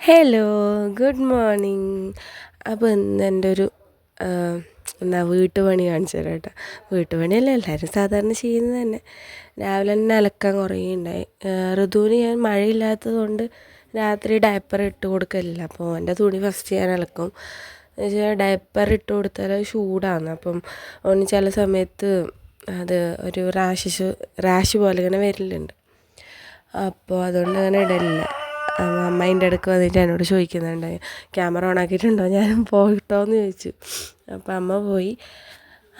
Hello, good morning. അപ്പോൾ ഇന്ന് എൻ്റെ ഒരു വീട്ടുപണി കാണിച്ചു തരാം കേട്ടോ. വീട്ടുപണിയല്ല, എല്ലാവരും സാധാരണ ചെയ്യുന്നത് തന്നെ. രാവിലെ തന്നെ അലക്കാൻ കുറേ ഉണ്ടായി. ഋതുവിന് ഞാൻ മഴയില്ലാത്തത് കൊണ്ട് രാത്രി ഡയപ്പർ ഇട്ട് കൊടുക്കലില്ല. അപ്പോൾ എൻ്റെ തുണി ഫസ്റ്റ് ഞാൻ അലക്കും. എന്നുവെച്ചാൽ ഡയപ്പർ ഇട്ട് കൊടുത്താൽ ചൂടാണ്. അപ്പം അവന് ചില സമയത്ത് അത് ഒരു റാഷ് പോലെ ഇങ്ങനെ വരലുണ്ട്. അപ്പോൾ അതുകൊണ്ട് അങ്ങനെ ഇടലില്ല. അമ്മ അതിൻ്റെ ഇടയ്ക്ക് വന്നിട്ട് എന്നോട് ചോദിക്കുന്നുണ്ടായി, ക്യാമറ ഓൺ ആക്കിയിട്ടുണ്ടോ, ഞാൻ പോയിട്ടോ എന്ന് ചോദിച്ചു. അപ്പം അമ്മ പോയി.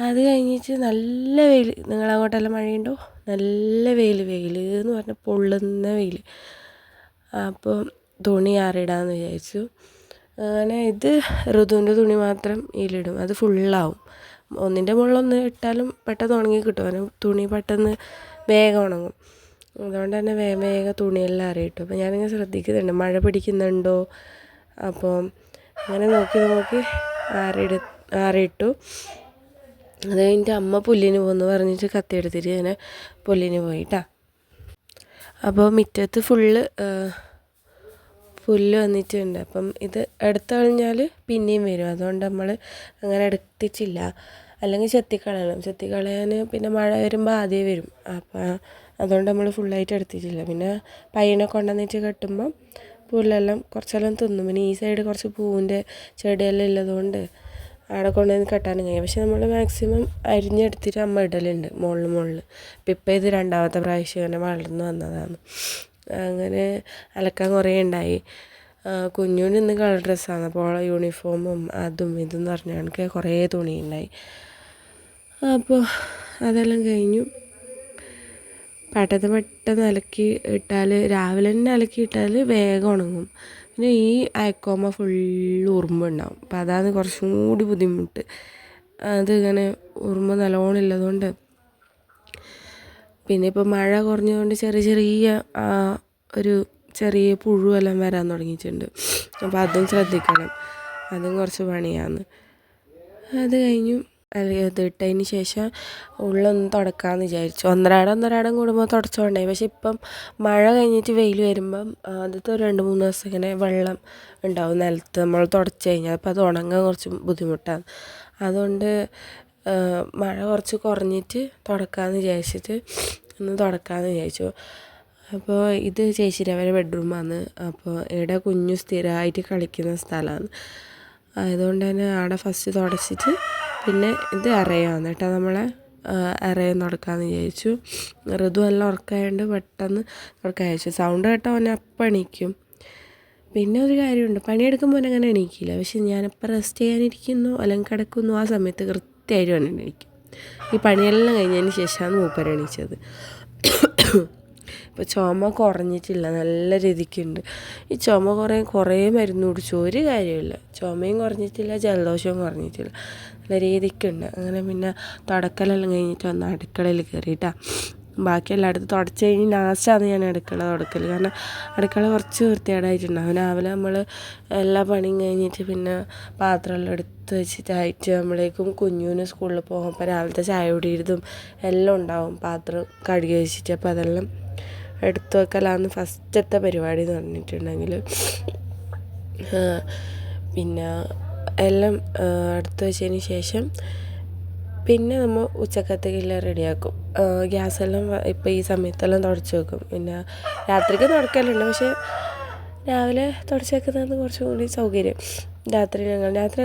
അത് കഴിഞ്ഞിട്ട് നല്ല വെയിൽ, നിങ്ങളങ്ങോട്ടെല്ലാം മഴയുണ്ടോ? നല്ല വെയിൽ എന്ന് പറഞ്ഞാൽ പൊള്ളുന്ന വെയിൽ. അപ്പോൾ തുണി ആറിടാമെന്ന് വിചാരിച്ചു. അങ്ങനെ ഇത് ഋതുവിൻ്റെ തുണി മാത്രം ഇതിലിടും, അത് ഫുള്ളാവും. ഒന്നിൻ്റെ മുകളിലൊന്ന് ഇട്ടാലും പെട്ടെന്ന് ഉണങ്ങി കിട്ടും. അങ്ങനെ തുണി പെട്ടെന്ന് വേഗം ഉണങ്ങും. അതുകൊണ്ട് തന്നെ വേഗം തുണിയെല്ലാം അറിയിട്ടു. അപ്പോൾ ഞാനിങ്ങനെ ശ്രദ്ധിക്കുന്നുണ്ട് മഴ പിടിക്കുന്നുണ്ടോ. അപ്പോൾ അങ്ങനെ നോക്കി ആറിയിട്ടു. അത് കഴിഞ്ഞിട്ട് അമ്മ പുല്ലിന് പോകുന്നു പറഞ്ഞിട്ട് കത്തിയെടുത്തിട്ട് ഞാൻ പുല്ലിന് പോയിട്ടാ. അപ്പോൾ മുറ്റത്ത് പുല്ല് വന്നിട്ടുണ്ട്. അപ്പം ഇത് എടുത്തു കഴിഞ്ഞാൽ പിന്നെയും വരും. അതുകൊണ്ട് നമ്മൾ അങ്ങനെ എടുത്തിട്ടില്ല, അല്ലെങ്കിൽ ചെത്തിക്കളയാൻ പിന്നെ മഴ വരുമ്പോൾ ആദ്യമേ വരും. അപ്പം അതുകൊണ്ട് നമ്മൾ ഫുള്ളായിട്ട് എടുത്തിട്ടില്ല. പിന്നെ പയ്യനെ കൊണ്ടുവന്നിട്ട് കെട്ടുമ്പം പുല്ലെല്ലാം കുറച്ചെല്ലാം തിന്നും. പിന്നെ ഈ സൈഡ് കുറച്ച് പൂവിൻ്റെ ചെടിയെല്ലാം ഉള്ളതുകൊണ്ട് അവിടെ കൊണ്ടുവന്ന് കെട്ടാനും കഴിയും. പക്ഷെ നമ്മൾ മാക്സിമം അരിഞ്ഞെടുത്തിട്ട് അമ്മ ഇടലുണ്ട് മുകളിൽ. ഇപ്പം ഇത് രണ്ടാമത്തെ പ്രാവശ്യം ഇങ്ങനെ വളർന്നു വന്നതാണ്. അങ്ങനെ അലക്കാൻ കുറേ ഉണ്ടായി. കുഞ്ഞുവിന് ഇന്ന് കളർ ഡ്രസ്സാണ്. അപ്പോൾ യൂണിഫോമും അതും ഇതെന്ന് പറഞ്ഞാൽ എനിക്ക് കുറേ തുണി ഉണ്ടായി. അപ്പോൾ അതെല്ലാം കഴിഞ്ഞു. പെട്ടെന്ന് അലക്കി ഇട്ടാൽ, രാവിലെ തന്നെ അലക്കി ഇട്ടാൽ വേഗം ഉണങ്ങും. പിന്നെ ഈ അയക്കോമ ഫുള്ള് ഉറുമ്പുണ്ടാവും. അപ്പോൾ അതാണ് കുറച്ചും കൂടി ബുദ്ധിമുട്ട്. അതിങ്ങനെ ഉറുമ്പ് നല്ലോണം ഉള്ളതുകൊണ്ട്, പിന്നെ ഇപ്പോൾ മഴ കുറഞ്ഞതുകൊണ്ട് ചെറിയ പുഴുവെല്ലാം വരാൻ തുടങ്ങിയിട്ടുണ്ട്. അപ്പോൾ അതും ശ്രദ്ധിക്കണം, അതും കുറച്ച് പണിയാണ്. അത് കഴിഞ്ഞു. അത് ഇട്ടതിന് ശേഷം ഉള്ളൊന്ന് തുടക്കാമെന്ന് വിചാരിച്ചു. ഒന്നരാടം കൂടുമ്പോൾ തുടച്ചുകൊണ്ടായി. പക്ഷെ ഇപ്പം മഴ കഴിഞ്ഞിട്ട് വെയിൽ വരുമ്പം ആദ്യത്തെ 2-3 ദിവസം ഇങ്ങനെ വെള്ളം ഉണ്ടാവും നിലത്ത്. നമ്മൾ തുടച്ച് കഴിഞ്ഞാൽ അപ്പോൾ അത് ഉണങ്ങാൻ കുറച്ച് ബുദ്ധിമുട്ടാണ്. അതുകൊണ്ട് മഴ കുറച്ച് കുറഞ്ഞിട്ട് തുടക്കാമെന്ന് വിചാരിച്ചിട്ട് ഒന്ന് തുടക്കാമെന്ന് വിചാരിച്ചു. അപ്പോൾ ഇത് ചേച്ചിയുടെ അവരെ ബെഡ്റൂമാണ്. അപ്പോൾ ഇവിടെ കുഞ്ഞു സ്ഥിരമായിട്ട് കളിക്കുന്ന സ്ഥലമാണ്. അതുകൊണ്ട് തന്നെ അവിടെ ഫസ്റ്റ് തുടച്ചിട്ട് പിന്നെ ഇത് അറയാണ് കേട്ടോ. നമ്മളെ അറയം തുടക്കാമെന്ന് വിചാരിച്ചു. ഋതു എല്ലാം ഉറക്കമായതുകൊണ്ട് പെട്ടെന്ന് തുടക്കാൻ വിചാരിച്ചു. സൗണ്ട് കേട്ടോ അവനെ അപ്പം എണീക്കും. പിന്നെ ഒരു കാര്യമുണ്ട്, പണിയെടുക്കുമ്പോൾ അങ്ങനെ എണീക്കില്ല. പക്ഷെ ഞാനിപ്പോൾ റെസ്റ്റ് ചെയ്യാനിരിക്കുന്നു അല്ലെങ്കിൽ കിടക്കുന്നു, ആ സമയത്ത് കൃത്യമായിട്ട് അവൻ എണീക്കും. ഈ പണിയെല്ലാം കഴിഞ്ഞതിന് ശേഷമാണ് മൂപ്പർ എണീച്ചത്. ഇപ്പോൾ ചുമ കുറഞ്ഞിട്ടില്ല, നല്ല രീതിക്കുണ്ട്. ഈ ചുമ കുറേ മരുന്ന് കുടിച്ചു, ഒരു കാര്യമില്ല. ചുമയും കുറഞ്ഞിട്ടില്ല, ജലദോഷവും കുറഞ്ഞിട്ടില്ല, നല്ല രീതിക്കുണ്ട്. അങ്ങനെ പിന്നെ തുടക്കലെല്ലാം കഴിഞ്ഞിട്ട് വന്ന് അടുക്കളയിൽ കയറിയിട്ടാ. ബാക്കി എല്ലായിടത്തും തുടച്ച് കഴിഞ്ഞ് ലാസ്റ്റാണ് ഞാൻ അടുക്കള തുടക്കൽ. കാരണം അടുക്കള കുറച്ച് വൃത്തികേടായിട്ടുണ്ടാവും. രാവിലെ നമ്മൾ എല്ലാ പണിയും കഴിഞ്ഞിട്ട് പിന്നെ പാത്രമെല്ലാം എടുത്ത് വെച്ചിട്ടായിട്ട് നമ്മളേക്കും കുഞ്ഞുവിന് സ്കൂളിൽ പോകും. അപ്പോൾ രാവിലത്തെ ചായ കുടിയിടും എല്ലാം ഉണ്ടാവും, പാത്രം കഴുകി വെച്ചിട്ട്. അപ്പോൾ അതെല്ലാം എടുത്തു വെക്കലാണ് ഫസ്റ്റത്തെ പരിപാടി എന്ന് പറഞ്ഞിട്ടുണ്ടെങ്കിൽ. പിന്നെ എല്ലാം എടുത്തു വെച്ചതിന് ശേഷം പിന്നെ നമ്മൾ ഉച്ചക്കത്തേക്കെല്ലാം റെഡിയാക്കും. ഗ്യാസെല്ലാം ഇപ്പോൾ ഈ സമയത്തെല്ലാം തുടച്ച് വെക്കും. പിന്നെ രാത്രിക്ക് തുടക്കലുണ്ട്, പക്ഷേ രാവിലെ തുടച്ച് വെക്കുന്നതാണ് കുറച്ചും കൂടി സൗകര്യം. രാത്രി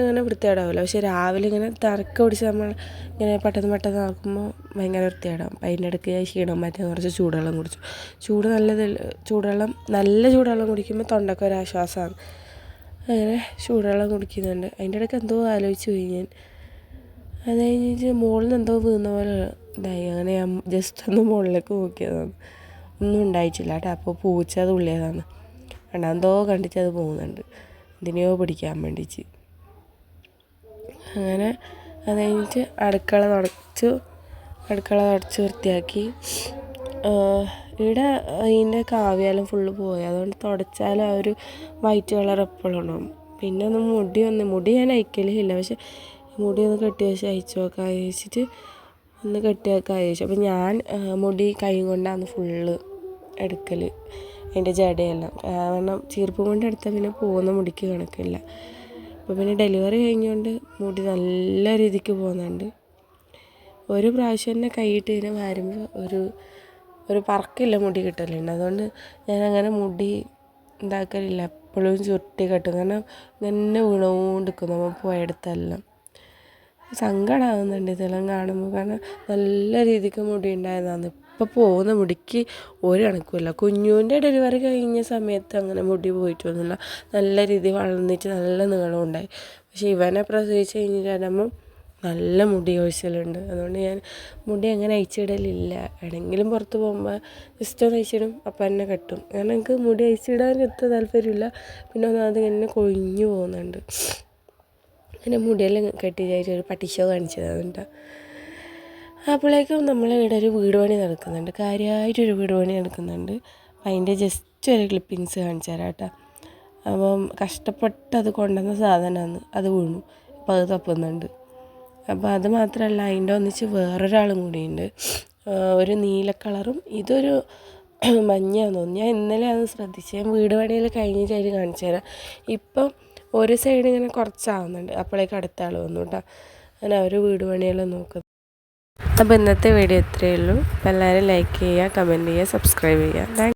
അങ്ങനെ വൃത്തികേടാവില്ല. പക്ഷേ രാവിലെ ഇങ്ങനെ തിരക്ക് പിടിച്ച് നമ്മൾ ഇങ്ങനെ പെട്ടെന്ന് ആക്കുമ്പോൾ ഭയങ്കര വൃത്തികേടാവും. അപ്പം അതിൻ്റെ ഇടയ്ക്ക് ക്ഷീണം മാറ്റാൻ കുറച്ച് ചൂടുവെള്ളം കുടിച്ചു. നല്ല ചൂടുവെള്ളം കുടിക്കുമ്പോൾ തൊണ്ടയ്ക്ക് ഒരാശ്വാസമാണ്. അങ്ങനെ ചൂടുവെള്ളം കുടിക്കുന്നുണ്ട്. അതിൻ്റെ ഇടയ്ക്ക് എന്തോ ആലോചിച്ച് പോയി ഞാൻ. അത് കഴിഞ്ഞിട്ട് മുകളിൽ നിന്ന് എന്തോ വീഴുന്ന പോലെ ഇതായി. അങ്ങനെ ഞാൻ ജസ്റ്റ് ഒന്ന് മുകളിലേക്ക് നോക്കിയതാണ്, ഒന്നും ഉണ്ടായിട്ടില്ല കേട്ടോ. അപ്പോൾ പൂച്ച അത് ഉള്ളിയതാണ് കണ്ട, എന്തോ കണ്ടിട്ട് അത് പോകുന്നുണ്ട്, എന്തിനെയോ പിടിക്കാൻ വേണ്ടിയിട്ട്. അങ്ങനെ അത് കഴിഞ്ഞിട്ട് അടുക്കള തുടച്ച് വൃത്തിയാക്കി. ഇവിടെ ഇതിൻ്റെ കാവ്യാലും ഫുള്ള് പോയി, അതുകൊണ്ട് തുടച്ചാലും ആ ഒരു വൈറ്റ് കളർ എപ്പോഴും ഉണ്ടാവും. പിന്നെ മുടി ഞാൻ അയക്കലില്ല, പക്ഷെ മുടി ഒന്ന് കെട്ടി വെച്ച് അയച്ചു വെക്കാൻ വെച്ചിട്ട് ഒന്ന് കെട്ടി വെക്കാൻ അയച്ചു. അപ്പം ഞാൻ മുടി കൈ കൊണ്ടാണ് ഫുള്ള് എടുക്കൽ. അതിൻ്റെ ജടയെല്ലാം. കാരണം ചീർപ്പ് കൊണ്ട് എടുത്താൽ പിന്നെ പോകുന്ന മുടിക്ക് കണക്കില്ല. അപ്പോൾ പിന്നെ ഡെലിവറി കഴിഞ്ഞുകൊണ്ട് മുടി നല്ല രീതിക്ക് പോകുന്നുണ്ട്. ഒരു പ്രാവശ്യം തന്നെ കൈയിട്ട് ഇതിനെ വാരുമ്പോൾ ഒരു പറക്കില്ല മുടി കിട്ടലുണ്ട്. അതുകൊണ്ട് ഞാനങ്ങനെ മുടി ഉണ്ടാക്കലില്ല, എപ്പോഴും ചുരുട്ടി കെട്ടും. കാരണം ഇങ്ങനെ വീണുകൊണ്ടിരിക്കും നമ്മൾ പോയെടുത്തെല്ലാം. സങ്കടമാകുന്നുണ്ട് ഇതെല്ലാം കാണുമ്പോൾ. കാരണം നല്ല രീതിക്ക് മുടി ഉണ്ടായതാണ്. ഇപ്പോൾ പോകുന്ന മുടിക്ക് ഒരു കണക്കുമില്ല. കുഞ്ഞുവിൻ്റെ ഡെലിവറി കഴിഞ്ഞ സമയത്ത് അങ്ങനെ മുടി പോയിട്ടൊന്നുമില്ല, നല്ല രീതിയിൽ വളർന്നിട്ട് നല്ല നീളം ഉണ്ടായി. പക്ഷേ ഇവനെ പ്രസവിച്ച് കഴിഞ്ഞിട്ടാകുമ്പോൾ നല്ല മുടി കൊഴിച്ചിലുണ്ട്. അതുകൊണ്ട് ഞാൻ മുടി അങ്ങനെ അയച്ചിടലില്ല. എവിടെയെങ്കിലും പുറത്ത് പോകുമ്പോൾ ജസ്റ്റ് ഒന്ന് അയച്ചിടും, അപ്പം തന്നെ കെട്ടും. കാരണം എനിക്ക് മുടി അയച്ചിടാൻ എത്ര താല്പര്യമില്ല. പിന്നെ ഒന്നാമത് ഇങ്ങനെ കൊഴിഞ്ഞു പോകുന്നുണ്ട്. അങ്ങനെ മുടിയെല്ലാം കെട്ടിച്ചായിട്ട് ഒരു പട്ടിഷോ കാണിച്ചതാണ്. അപ്പോഴേക്കും ഇവിടെ ഒരു വീട് പണി നടക്കുന്നുണ്ട്, കാര്യമായിട്ടൊരു വീട് പണി നടക്കുന്നുണ്ട്. അതിൻ്റെ ജസ്റ്റ് ഒരു ക്ലിപ്പിങ്സ് കാണിച്ചു തരാം കേട്ടോ. അപ്പം കഷ്ടപ്പെട്ട് അത് കൊണ്ടുവന്ന സാധനമാണ്, അത് വീണു. അപ്പോൾ അത് തപ്പുന്നുണ്ട്. അപ്പോൾ അത് മാത്രമല്ല, അതിൻ്റെ ഒന്നിച്ച് വേറൊരാളും കൂടിയുണ്ട്, ഒരു നീല കളറും ഇതൊരു മഞ്ഞയാണെന്ന് തോന്നുന്നു. ഞാൻ ഇന്നലെ അത് ശ്രദ്ധിച്ചു. ഞാൻ വീട് പണിയിൽ കഴിഞ്ഞിട്ടായിട്ട് കാണിച്ചു തരാം. ഇപ്പം ഒരു സൈഡ് ഇങ്ങനെ കുറച്ചാവുന്നുണ്ട്, അപ്പോഴേക്ക് അടുത്ത ആൾ വന്നു കേട്ടോ. അങ്ങനെ അവർ വീട് പണിയെല്ലാം നോക്കുന്നത്. അപ്പോൾ ഇന്നത്തെ വീഡിയോ ഇത്രയേ ഉള്ളൂ. അപ്പോൾ എല്ലാവരും ലൈക്ക് ചെയ്യുക, കമൻറ്റ് ചെയ്യുക, സബ്സ്ക്രൈബ് ചെയ്യുക.